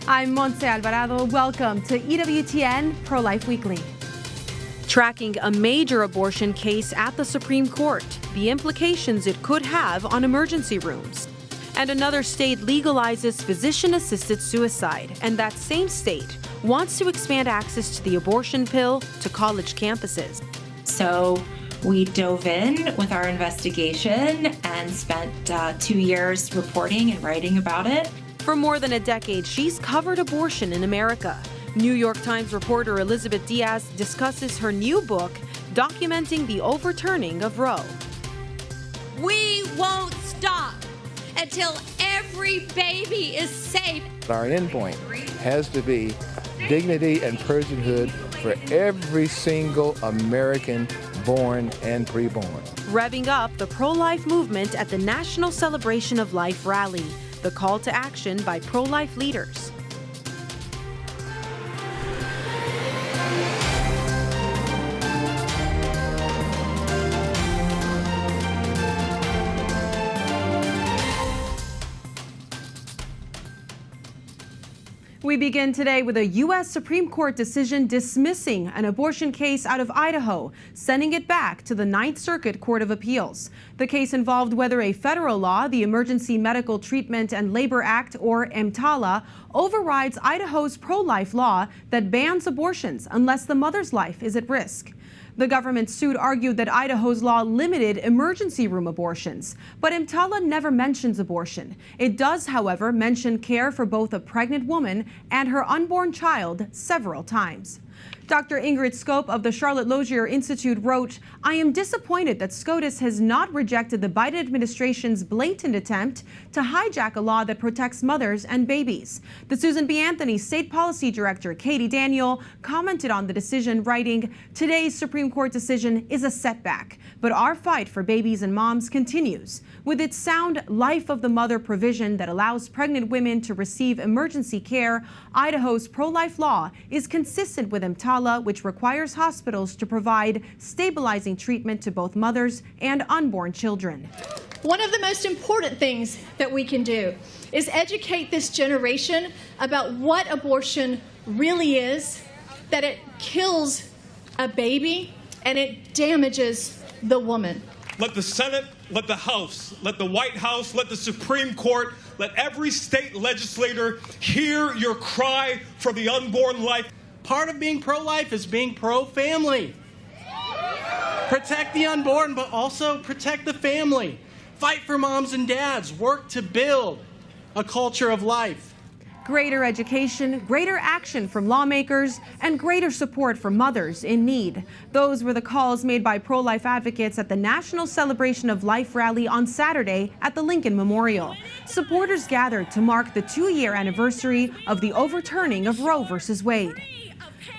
I'm Montse Alvarado. Welcome to EWTN Pro-Life Weekly. Tracking a major abortion case at the Supreme Court, the implications it could have on emergency rooms. And another state legalizes physician-assisted suicide, and that same state wants to expand access to the abortion pill to college campuses. So we dove in with our investigation and spent 2 years reporting and writing about it. For more than a decade, she's covered abortion in America. New York Times reporter Elizabeth Diaz discusses her new book documenting the overturning of Roe. We won't stop until every baby is safe. Our endpoint has to be dignity and personhood for every single American born and preborn. Revving up the pro-life movement at the National Celebration of Life rally, the call to action by pro-life leaders. We begin today with a U.S. Supreme Court decision dismissing an abortion case out of Idaho, sending it back to the Ninth Circuit Court of Appeals. The case involved whether a federal law, the Emergency Medical Treatment and Labor Act, or EMTALA, overrides Idaho's pro-life law that bans abortions unless the mother's life is at risk. The government suit argued that Idaho's law limited emergency room abortions, but EMTALA never mentions abortion. It does, however, mention care for both a pregnant woman and her unborn child several times. Dr. Ingrid Scope of the Charlotte Lozier Institute wrote, "I am disappointed that SCOTUS has not rejected the Biden administration's blatant attempt to hijack a law that protects mothers and babies." The Susan B. Anthony State Policy Director, Katie Daniel, commented on the decision, writing, "Today's Supreme Court decision is a setback, but our fight for babies and moms continues. With its sound life of the mother provision that allows pregnant women to receive emergency care, Idaho's pro-life law is consistent with EMTALA, which requires hospitals to provide stabilizing treatment to both mothers and unborn children." One of the most important things that we can do is educate this generation about what abortion really is, that it kills a baby and it damages the woman. Let the Senate, let the House, let the White House, let the Supreme Court, let every state legislator hear your cry for the unborn life. Part of being pro-life is being pro-family. Protect the unborn, but also protect the family. Fight for moms and dads. Work to build a culture of life. Greater education, greater action from lawmakers, and greater support for mothers in need. Those were the calls made by pro-life advocates at the National Celebration of Life rally on Saturday at the Lincoln Memorial. Supporters gathered to mark the 2-year anniversary of the overturning of Roe v. Wade.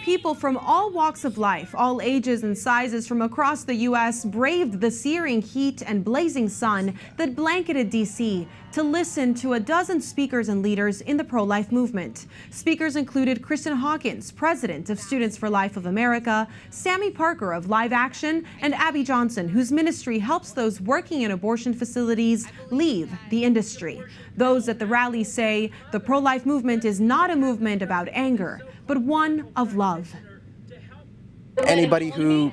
People from all walks of life, all ages and sizes from across the U.S. braved the searing heat and blazing sun that blanketed D.C. to listen to a dozen speakers and leaders in the pro-life movement. Speakers included Kristen Hawkins, president of Students for Life of America, Sammy Parker of Live Action, and Abby Johnson, whose ministry helps those working in abortion facilities leave the industry. Those at the rally say the pro-life movement is not a movement about anger, but one of love. Anybody who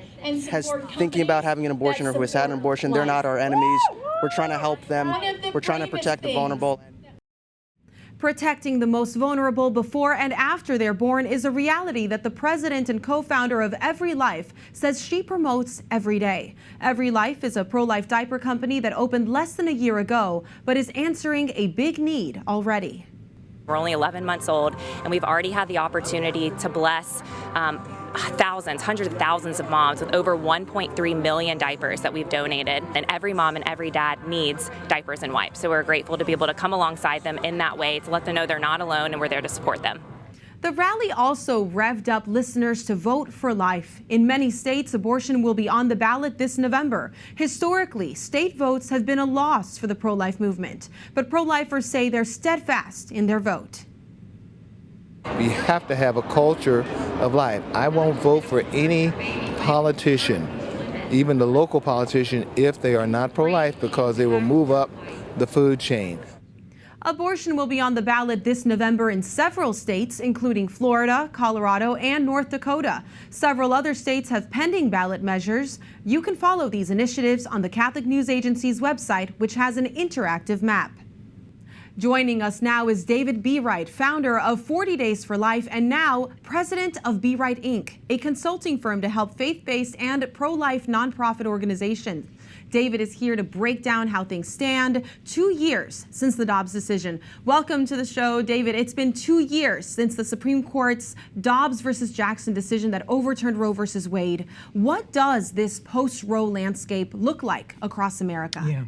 has thinking about having an abortion or who has had an abortion, they're not our enemies. We're trying to help them. We're trying to protect the vulnerable. Protecting the most vulnerable before and after they're born is a reality that the president and co-founder of Every Life says she promotes every day. Every Life is a pro-life diaper company that opened less than a year ago, but is answering a big need already. We're only 11 months old, and we've already had the opportunity to bless thousands, hundreds of thousands of moms with over 1.3 million diapers that we've donated. And every mom and every dad needs diapers and wipes. So we're grateful to be able to come alongside them in that way to let them know they're not alone and we're there to support them. The rally also revved up listeners to vote for life. In many states, abortion will be on the ballot this November. Historically, state votes have been a loss for the pro-life movement, but pro-lifers say they're steadfast in their vote. We have to have a culture of life. I won't vote for any politician, even the local politician, if they are not pro-life, because they will move up the food chain. Abortion will be on the ballot this November in several states, including Florida, Colorado, and North Dakota. Several other states have pending ballot measures. You can follow these initiatives on the Catholic News Agency's website, which has an interactive map. Joining us now is David B. Wright, founder of 40 Days for Life and now president of Be Right Inc., a consulting firm to help faith-based and pro-life nonprofit organizations. David is here to break down how things stand 2 years since the Dobbs decision. Welcome to the show, David. It's been 2 years since the Supreme Court's Dobbs versus Jackson decision that overturned Roe versus Wade. What does this post-Roe landscape look like across America?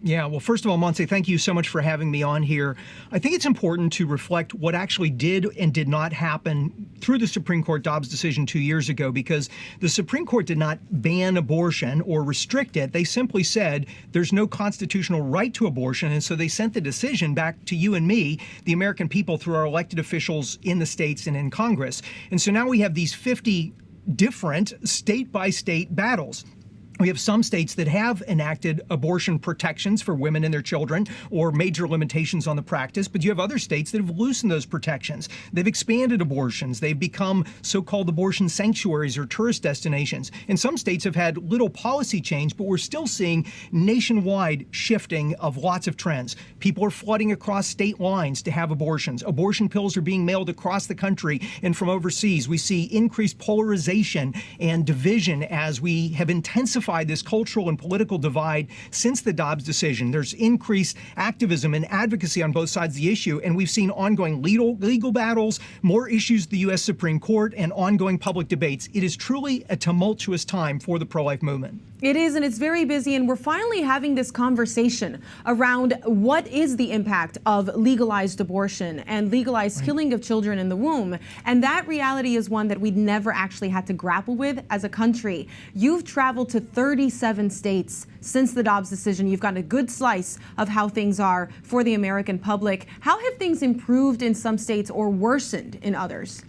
Yeah, well, first of all, Monse, thank you so much for having me on here. I think it's important to reflect what actually did and did not happen through the Supreme Court Dobbs decision 2 years ago, because the Supreme Court did not ban abortion or restrict it. They simply said there's no constitutional right to abortion, and so they sent the decision back to you and me, the American people, through our elected officials in the states and in Congress. And so now we have these 50 different state-by-state battles. We have some states that have enacted abortion protections for women and their children or major limitations on the practice, but you have other states that have loosened those protections. They've expanded abortions. They've become so-called abortion sanctuaries or tourist destinations. And some states have had little policy change, but we're still seeing nationwide shifting of lots of trends. People are flooding across state lines to have abortions. Abortion pills are being mailed across the country and from overseas. We see increased polarization and division as we have intensified this cultural and political divide since the Dobbs decision. There's increased activism and advocacy on both sides of the issue, and we've seen ongoing legal battles, more issues at the U.S. Supreme Court, and ongoing public debates. It is truly a tumultuous time for the pro-life movement. It is, and it's very busy, and we're finally having this conversation around what is the impact of legalized abortion and legalized killing of children in the womb. And that reality is one that we'd never actually had to grapple with as a country. You've traveled to 37 states since the Dobbs decision. You've gotten a good slice of how things are for the American public. How have things improved in some states or worsened in others?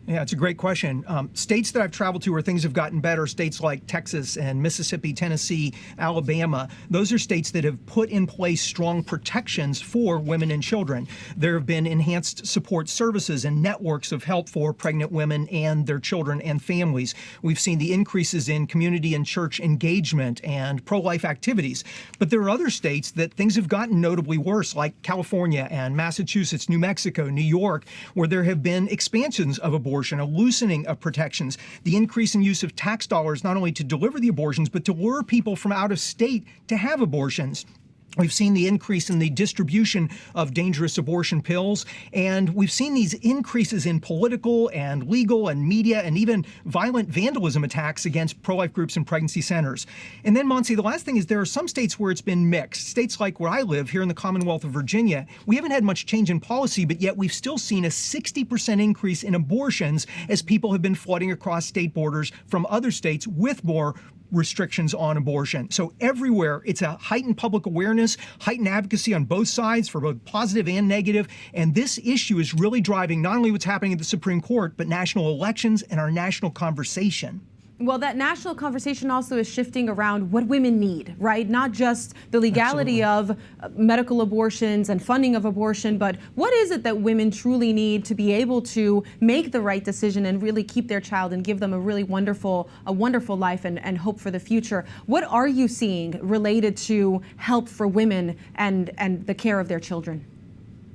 Yeah, it's a great question. States that I've traveled to where things have gotten better, states like Texas and Mississippi, Tennessee, Alabama, those are states that have put in place strong protections for women and children. There have been enhanced support services and networks of help for pregnant women and their children and families. We've seen the increases in community and church engagement and pro-life activities. But there are other states that things have gotten notably worse, like California and Massachusetts, New Mexico, New York, where there have been expansions of abortion, a loosening of protections, the increase in use of tax dollars not only to deliver the abortions, but to lure people from out of state to have abortions. We've seen the increase in the distribution of dangerous abortion pills, and we've seen these increases in political and legal and media and even violent vandalism attacks against pro-life groups and pregnancy centers. And then, Monse, the last thing is there are some states where it's been mixed. States like where I live here in the Commonwealth of Virginia, we haven't had much change in policy, but yet we've still seen a 60% increase in abortions as people have been flooding across state borders from other states with more restrictions on abortion. So everywhere, it's a heightened public awareness, heightened advocacy on both sides for both positive and negative. And this issue is really driving not only what's happening at the Supreme Court, but national elections and our national conversation. Well, that national conversation also is shifting around what women need, right? Not just the legality of medical abortions and funding of abortion, but what is it that women truly need to be able to make the right decision and really keep their child and give them a really wonderful life and hope for the future? What are you seeing related to help for women and the care of their children?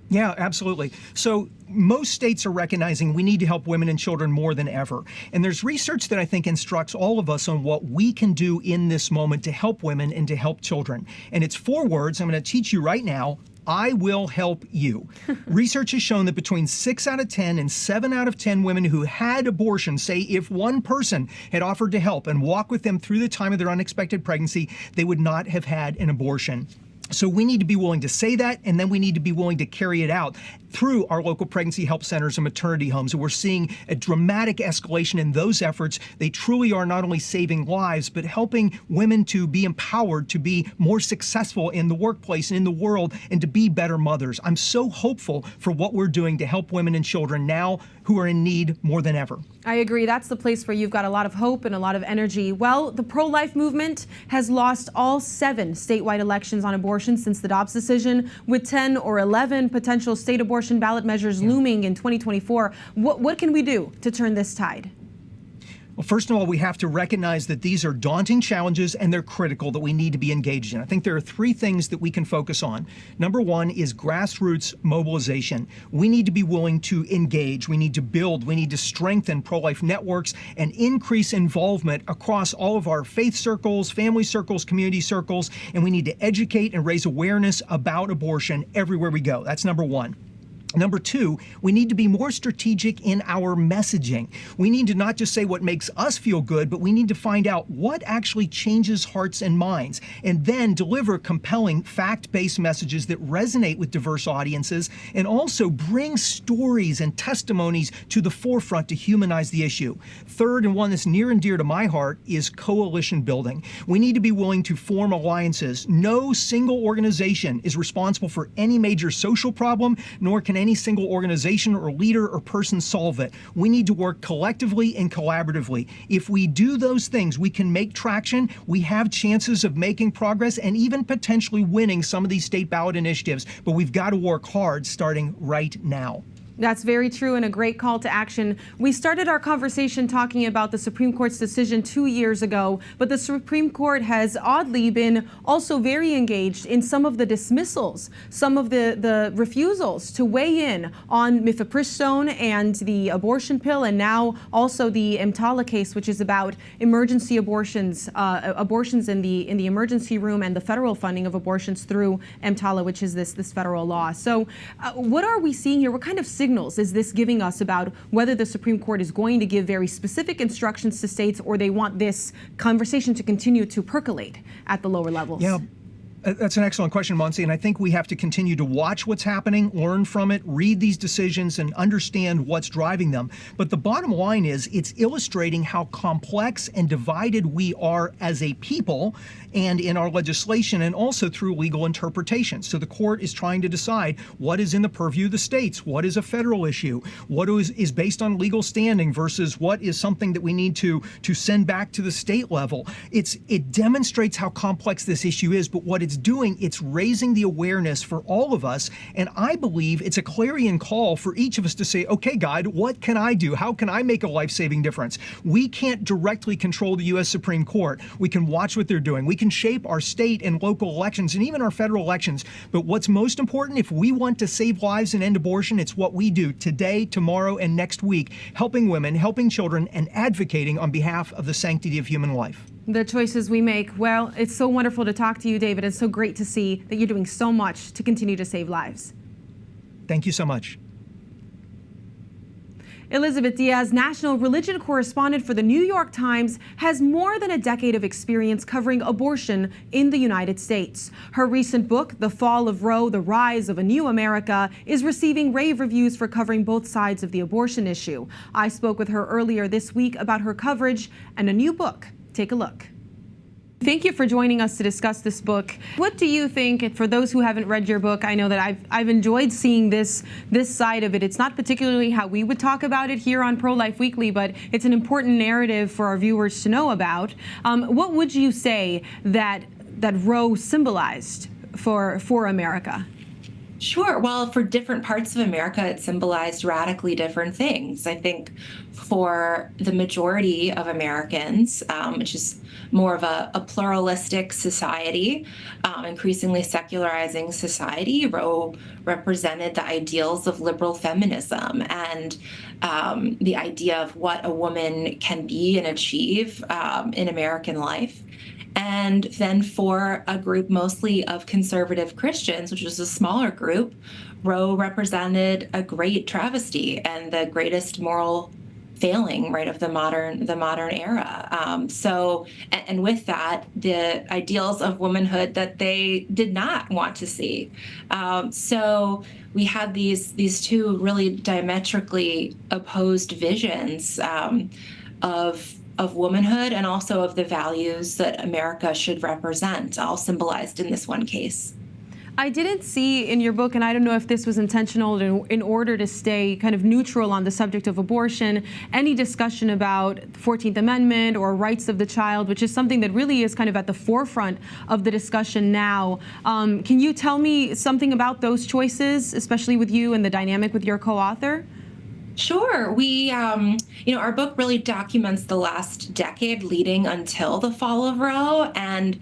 Yeah, absolutely. So most states are recognizing we need to help women and children more than ever. And there's research that I think instructs all of us on what we can do in this moment to help women and to help children. And it's 4 words I'm going to teach you right now. I will help you. Research has shown that between 6 out of 10 and 7 out of 10 women who had abortion say if one person had offered to help and walk with them through the time of their unexpected pregnancy, they would not have had an abortion. So we need to be willing to say that, and then we need to be willing to carry it out. through our local pregnancy help centers and maternity homes. And we're seeing a dramatic escalation in those efforts. They truly are not only saving lives, but helping women to be empowered, to be more successful in the workplace and in the world, and to be better mothers. I'm so hopeful for what we're doing to help women and children now who are in need more than ever. I agree. That's the place where you've got a lot of hope and a lot of energy. Well, the pro-life movement has lost all 7 statewide elections on abortion since the Dobbs decision, with 10 or 11 potential state abortion ballot measures looming in 2024. What can we do to turn this tide? Well, first of all, we have to recognize that these are daunting challenges and they're critical, that we need to be engaged in. I think there are 3 things that we can focus on. Number 1 is grassroots mobilization. We need to be willing to engage. We need to build. We need to strengthen pro-life networks and increase involvement across all of our faith circles, family circles, community circles, and we need to educate and raise awareness about abortion everywhere we go. That's number 1. Number 2, we need to be more strategic in our messaging. We need to not just say what makes us feel good, but we need to find out what actually changes hearts and minds, and then deliver compelling, fact-based messages that resonate with diverse audiences, and also bring stories and testimonies to the forefront to humanize the issue. Third, and one that's near and dear to my heart, is coalition building. We need to be willing to form alliances. No single organization is responsible for any major social problem, nor can any single organization or leader or person solve it. We need to work collectively and collaboratively. If we do those things, we can make traction. We have chances of making progress and even potentially winning some of these state ballot initiatives. But we've got to work hard starting right now. That's very true and a great call to action. We started our conversation talking about the Supreme Court's decision 2 years ago, but the Supreme Court has oddly been also very engaged in some of the dismissals, some of the refusals to weigh in on mifepristone and the abortion pill, and now also the EMTALA case, which is about emergency abortions, abortions in the emergency room, and the federal funding of abortions through EMTALA, which is this federal law. So what are we seeing here? What kind of signals is this giving us about whether the Supreme Court is going to give very specific instructions to states, or they want this conversation to continue to percolate at the lower levels? Yeah. That's an excellent question, Monsi, and I think we have to continue to watch what's happening, learn from it, read these decisions, and understand what's driving them. But the bottom line is it's illustrating how complex and divided we are as a people, and in our legislation, and also through legal interpretation. So the court is trying to decide what is in the purview of the states, what is a federal issue, what is based on legal standing versus what is something that we need to send back to the state level. It demonstrates how complex this issue is, but what it's doing, it's raising the awareness for all of us, and I believe it's a clarion call for each of us to say, okay, God, what can I do? How can I make a life-saving difference? We can't directly control the U.S. Supreme Court. We can watch what they're doing. We can shape our state and local elections and even our federal elections, but what's most important, if we want to save lives and end abortion, it's what we do today, tomorrow, and next week, helping women, helping children, and advocating on behalf of the sanctity of human life. The choices we make. Well, it's so wonderful to talk to you, David. It's so great to see that you're doing so much to continue to save lives. Thank you so much. Elizabeth Diaz, national religion correspondent for the New York Times, has more than a decade of experience covering abortion in the United States. Her recent book, The Fall of Roe, The Rise of a New America, is receiving rave reviews for covering both sides of the abortion issue. I spoke with her earlier this week about her coverage and a new book. Take a look. Thank you for joining us to discuss this book. What do you think, and for those who haven't read your book, I know that I've enjoyed seeing this side of it. It's not particularly how we would talk about it here on Pro-Life Weekly, but it's an important narrative for our viewers to know about. What would you say that Roe symbolized for America? Sure. Well, for different parts of America, it symbolized radically different things. I think for the majority of Americans, which is more of a pluralistic society, increasingly secularizing society, Roe represented the ideals of liberal feminism and the idea of what a woman can be and achieve in American life. And then for a group mostly of conservative Christians, which was a smaller group, Roe represented a great travesty and the greatest moral failing, right, of the modern era. And with that, the ideals of womanhood that they did not want to see. So we had these two really diametrically opposed visions of womanhood and also of the values that America should represent, all symbolized in this one case. I didn't see in your book, and I don't know if this was intentional in order to stay kind of neutral on the subject of abortion, any discussion about the 14th Amendment or rights of the child, which is something that really is kind of at the forefront of the discussion now. Can you tell me something about those choices, especially with you and the dynamic with your co-author? Sure. Our book really documents the last decade leading until the fall of Roe, and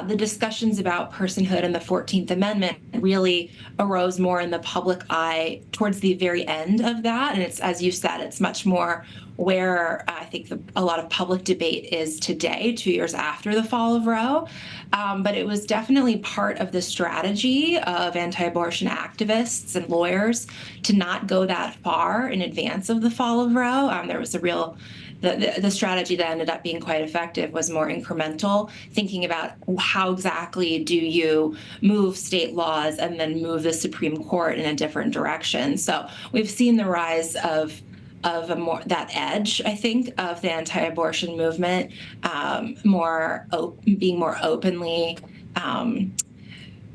the discussions about personhood and the 14th Amendment really arose more in the public eye towards the very end of that. And it's, as you said, it's much more where I think a lot of public debate is today, 2 years after the fall of Roe. But it was definitely part of the strategy of anti-abortion activists and lawyers to not go that far in advance of the fall of Roe. There was the strategy that ended up being quite effective was more incremental, thinking about how exactly do you move state laws and then move the Supreme Court in a different direction. So we've seen the rise of that edge, I think, of the anti-abortion movement, being more openly,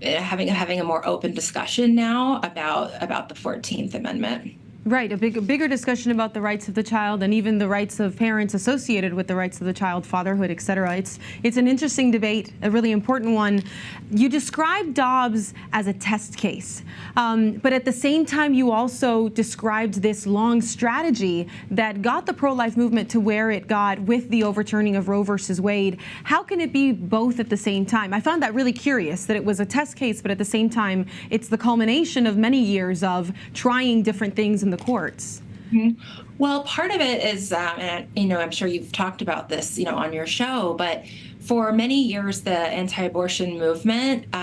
having a more open discussion now about the 14th Amendment. Right, a bigger discussion about the rights of the child and even the rights of parents associated with the rights of the child, fatherhood, et cetera. It's an interesting debate, a really important one. You described Dobbs as a test case, but at the same time, you also described this long strategy that got the pro-life movement to where it got with the overturning of Roe versus Wade. How can it be both at the same time? I found that really curious, that it was a test case, but at the same time, it's the culmination of many years of trying different things in the courts. Mm-hmm. Well, part of it is, and I'm sure you've talked about this, on your show, but for many years, the anti-abortion movement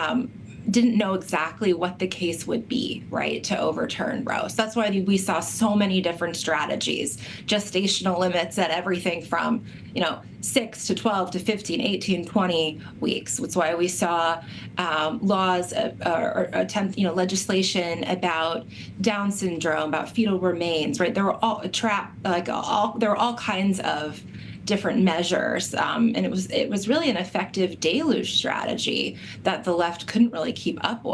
didn't know exactly what the case would be, right, to overturn Roe. So that's why we saw so many different strategies, gestational limits at everything from, 6 to 12 to 15, 18, 20 weeks. That's why we saw laws or legislation about Down syndrome, about fetal remains, right? There were there were all kinds of different measures, and it was really an effective deluge strategy that the left couldn't really keep up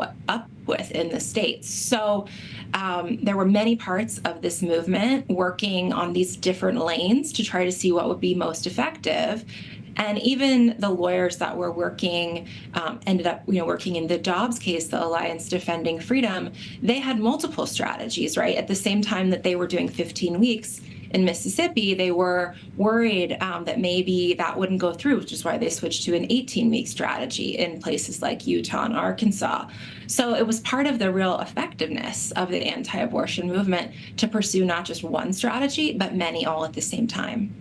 with in the states. So there were many parts of this movement working on these different lanes to try to see what would be most effective. And even the lawyers that were working ended up, working in the Dobbs case, the Alliance Defending Freedom. They had multiple strategies, right? At the same time that they were doing 15 weeks in Mississippi, they were worried that maybe that wouldn't go through, which is why they switched to an 18-week strategy in places like Utah and Arkansas. So it was part of the real effectiveness of the anti-abortion movement to pursue not just one strategy, but many all at the same time.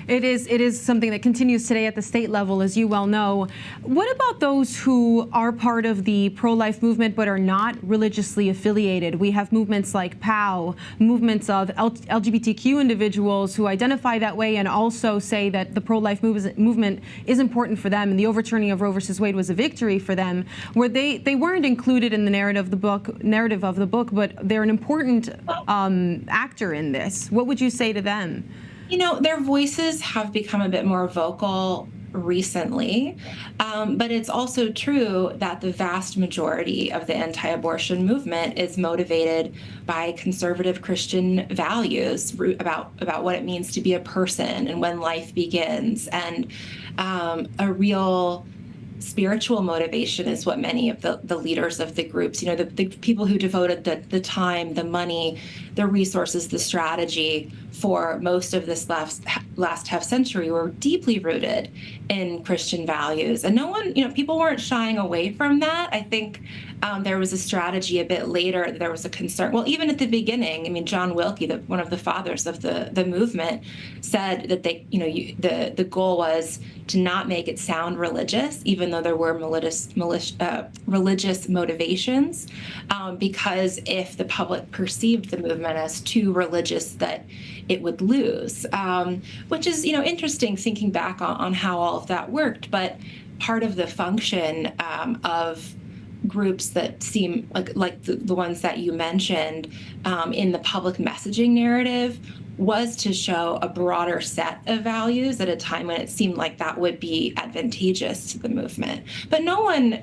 It is something that continues today at the state level, as you well know. What about those who are part of the pro-life movement but are not religiously affiliated? We have movements like POW, movements of LGBTQ individuals who identify that way and also say that the pro-life movement is important for them, and the overturning of Roe versus Wade was a victory for them, where they weren't included in the narrative of the book, but they're an important actor in this. What would you say to them? Their voices have become a bit more vocal recently, but it's also true that the vast majority of the anti-abortion movement is motivated by conservative Christian values about what it means to be a person and when life begins, and a real spiritual motivation is what many of the leaders of the groups, the people who devoted the time, the money, the resources, the strategy for most of this last half century were deeply rooted in Christian values. And no one, people weren't shying away from that. I think there was a strategy a bit later. There was a concern. Well, even at the beginning, I mean, John Wilkie, one of the fathers of the movement, said that the goal was to not make it sound religious, even though there were religious motivations, because if the public perceived the movement as too religious, that it would lose, which is, interesting thinking back on how all of that worked. But part of the function of groups that seem like the ones that you mentioned in the public messaging narrative was to show a broader set of values at a time when it seemed like that would be advantageous to the movement. But no one,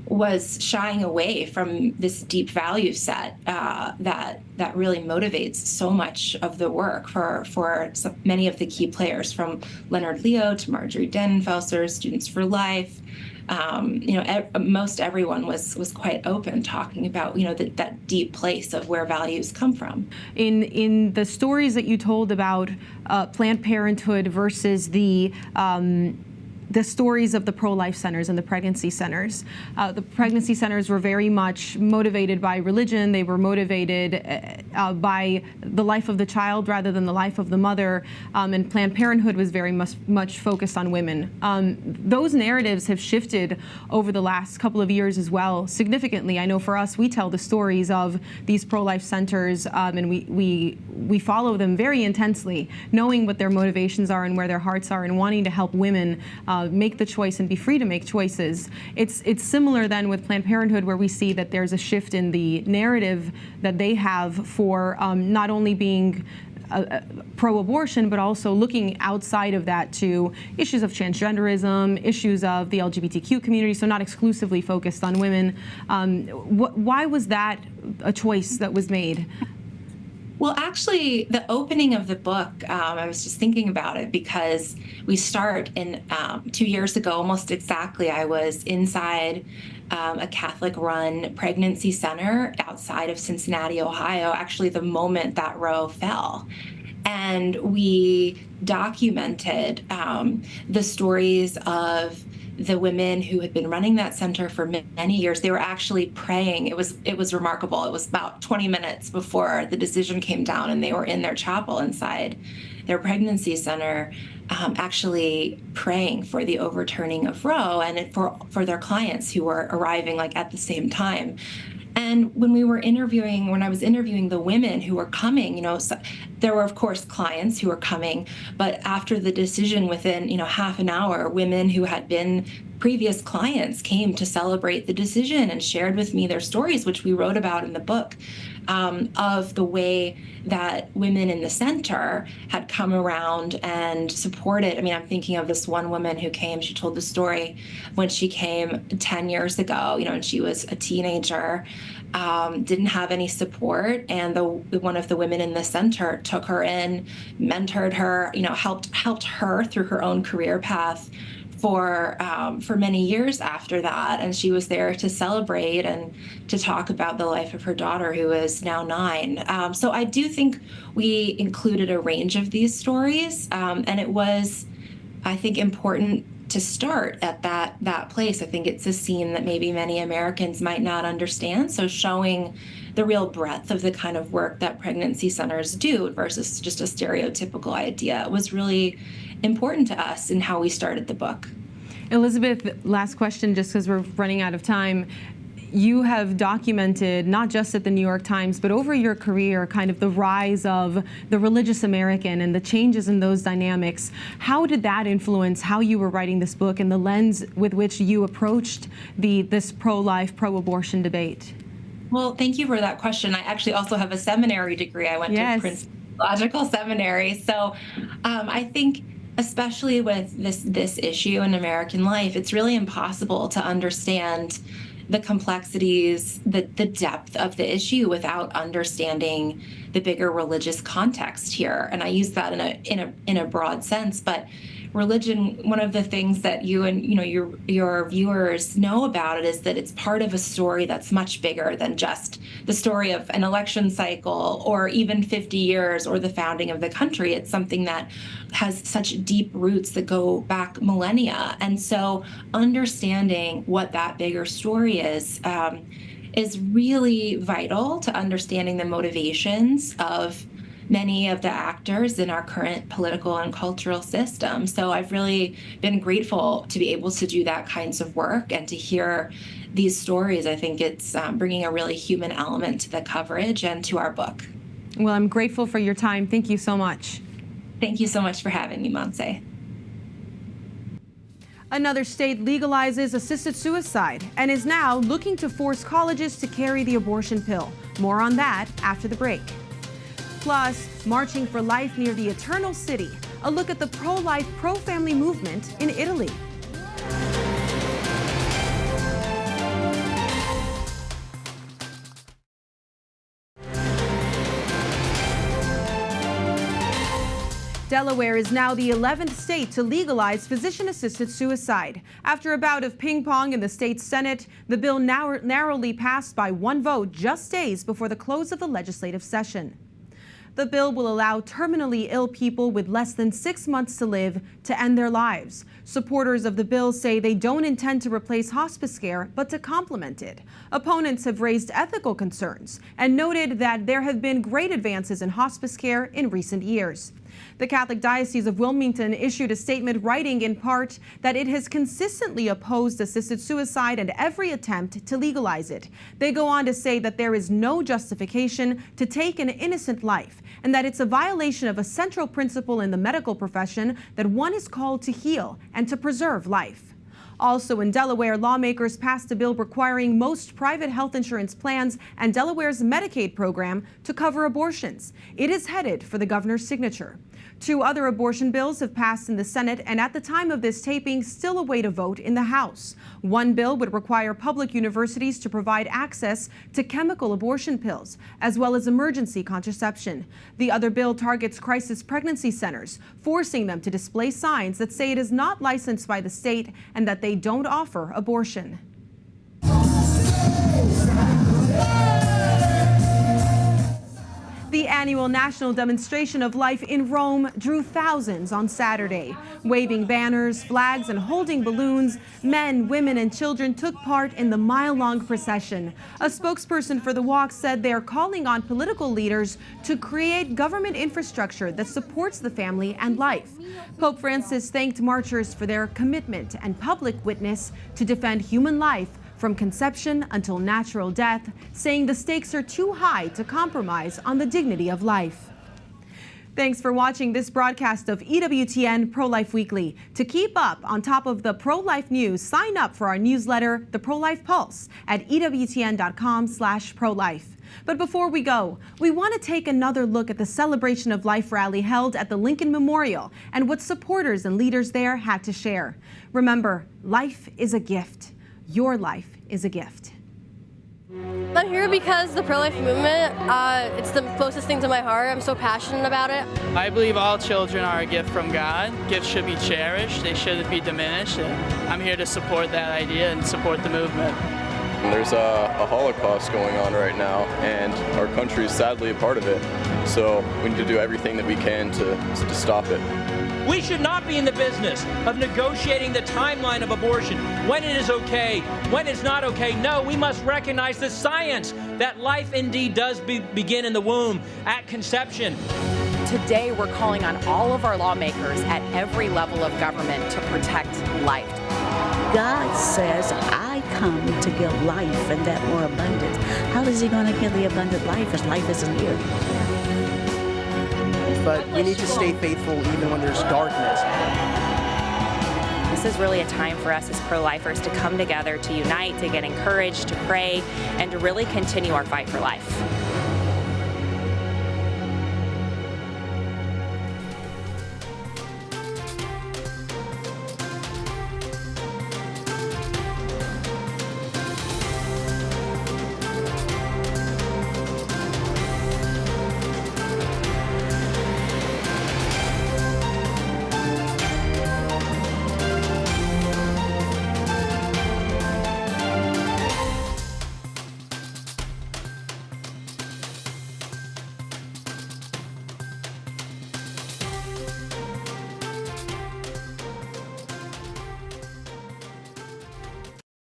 was shying away from this deep value set that really motivates so much of the work for so many of the key players, from Leonard Leo to Marjorie Denenfelser, Students for Life. Most everyone was quite open talking about, that deep place of where values come from. In the stories that you told about Planned Parenthood versus the stories of the pro-life centers and the pregnancy centers. The pregnancy centers were very much motivated by religion. They were motivated by the life of the child rather than the life of the mother. And Planned Parenthood was very much focused on women. Those narratives have shifted over the last couple of years as well, significantly. I know for us, we tell the stories of these pro-life centers, and we follow them very intensely, knowing what their motivations are and where their hearts are, and wanting to help women make the choice and be free to make choices. It's similar then with Planned Parenthood, where we see that there's a shift in the narrative that they have for not only being pro-abortion, but also looking outside of that to issues of transgenderism, issues of the LGBTQ community, so not exclusively focused on women. Why was that a choice that was made? Well, actually, the opening of the book, I was just thinking about it because we start in 2 years ago, almost exactly. I was inside a Catholic-run pregnancy center outside of Cincinnati, Ohio, actually the moment that row fell. And we documented the stories of the women who had been running that center for many years. They were actually praying. It was remarkable. It was about 20 minutes before the decision came down, and they were in their chapel inside their pregnancy center, actually praying for the overturning of Roe and for their clients who were arriving at the same time. And when I was interviewing the women who were coming, so there were, of course, clients who were coming, but after the decision, within, half an hour, women who had been previous clients came to celebrate the decision and shared with me their stories, which we wrote about in the book, of the way that women in the center had come around and supported. I mean, I'm thinking of this one woman who came. She told the story when she came 10 years ago, and she was a teenager, didn't have any support, and one of the women in the center took her in, mentored her, helped her through her own career path for many years after that. And she was there to celebrate and to talk about the life of her daughter, who is now 9. So I do think we included a range of these stories, and it was, I think, important to start at that place. I think it's a scene that maybe many Americans might not understand. So showing the real breadth of the kind of work that pregnancy centers do versus just a stereotypical idea was really important to us in how we started the book. Elizabeth, last question, just because we're running out of time. You have documented, not just at the New York Times, but over your career, kind of the rise of the religious American and the changes in those dynamics. How did that influence how you were writing this book and the lens with which you approached this pro-life, pro-abortion debate? Well, thank you for that question. I actually also have a seminary degree. I went to Princeton Theological Seminary. So I think, especially with this issue in American life, it's really impossible to understand the complexities, the depth of the issue without understanding the bigger religious context here. And I use that in a broad sense, but religion, one of the things that you and your viewers know about it is that it's part of a story that's much bigger than just the story of an election cycle or even 50 years or the founding of the country. It's something that has such deep roots that go back millennia. And so understanding what that bigger story is really vital to understanding the motivations of many of the actors in our current political and cultural system. So I've really been grateful to be able to do that kinds of work and to hear these stories. I think it's bringing a really human element to the coverage and to our book. Well, I'm grateful for your time. Thank you so much. Thank you so much for having me, Monse. Another state legalizes assisted suicide and is now looking to force colleges to carry the abortion pill. More on that after the break. Plus, marching for life near the Eternal City. A look at the pro-life, pro-family movement in Italy. Delaware is now the 11th state to legalize physician-assisted suicide. After a bout of ping-pong in the state's Senate, the bill narrowly passed by one vote just days before the close of the legislative session. The bill will allow terminally ill people with less than 6 months to live to end their lives. Supporters of the bill say they don't intend to replace hospice care, but to complement it. Opponents have raised ethical concerns and noted that there have been great advances in hospice care in recent years. The Catholic Diocese of Wilmington issued a statement writing in part that it has consistently opposed assisted suicide and every attempt to legalize it. They go on to say that there is no justification to take an innocent life and that it's a violation of a central principle in the medical profession that one is called to heal and to preserve life. Also in Delaware, lawmakers passed a bill requiring most private health insurance plans and Delaware's Medicaid program to cover abortions. It is headed for the governor's signature. 2 other abortion bills have passed in the Senate and at the time of this taping still await a vote in the House. One bill would require public universities to provide access to chemical abortion pills, as well as emergency contraception. The other bill targets crisis pregnancy centers, forcing them to display signs that say it is not licensed by the state and that they don't offer abortion. The annual national demonstration of life in Rome drew thousands on Saturday. Waving banners, flags, and holding balloons, men, women, and children took part in the mile-long procession. A spokesperson for the walk said they are calling on political leaders to create government infrastructure that supports the family and life. Pope Francis thanked marchers for their commitment and public witness to defend human life from conception until natural death, saying the stakes are too high to compromise on the dignity of life. Thanks for watching this broadcast of EWTN Pro-Life Weekly. To keep up on top of the pro-life news, sign up for our newsletter, The Pro-Life Pulse, at EWTN.com/pro-life. But before we go, we want to take another look at the Celebration of Life rally held at the Lincoln Memorial and what supporters and leaders there had to share. Remember, life is a gift. Your life is a gift. I'm here because the pro-life movement, it's the closest thing to my heart. I'm so passionate about it. I believe all children are a gift from God. Gifts should be cherished. They shouldn't be diminished. And I'm here to support that idea and support the movement. There's a Holocaust going on right now, and our country is sadly a part of it. So we need to do everything that we can to stop it. We should not be in the business of negotiating the timeline of abortion, when it is okay, when it's not okay. No, we must recognize the science that life indeed does begin in the womb at conception. Today, we're calling on all of our lawmakers at every level of government to protect life. God says, I come to give life and that more abundant. How is he going to give the abundant life if life isn't here? But we need to stay faithful even when there's darkness. This is really a time for us as pro-lifers to come together, to unite, to get encouraged, to pray, and to really continue our fight for life.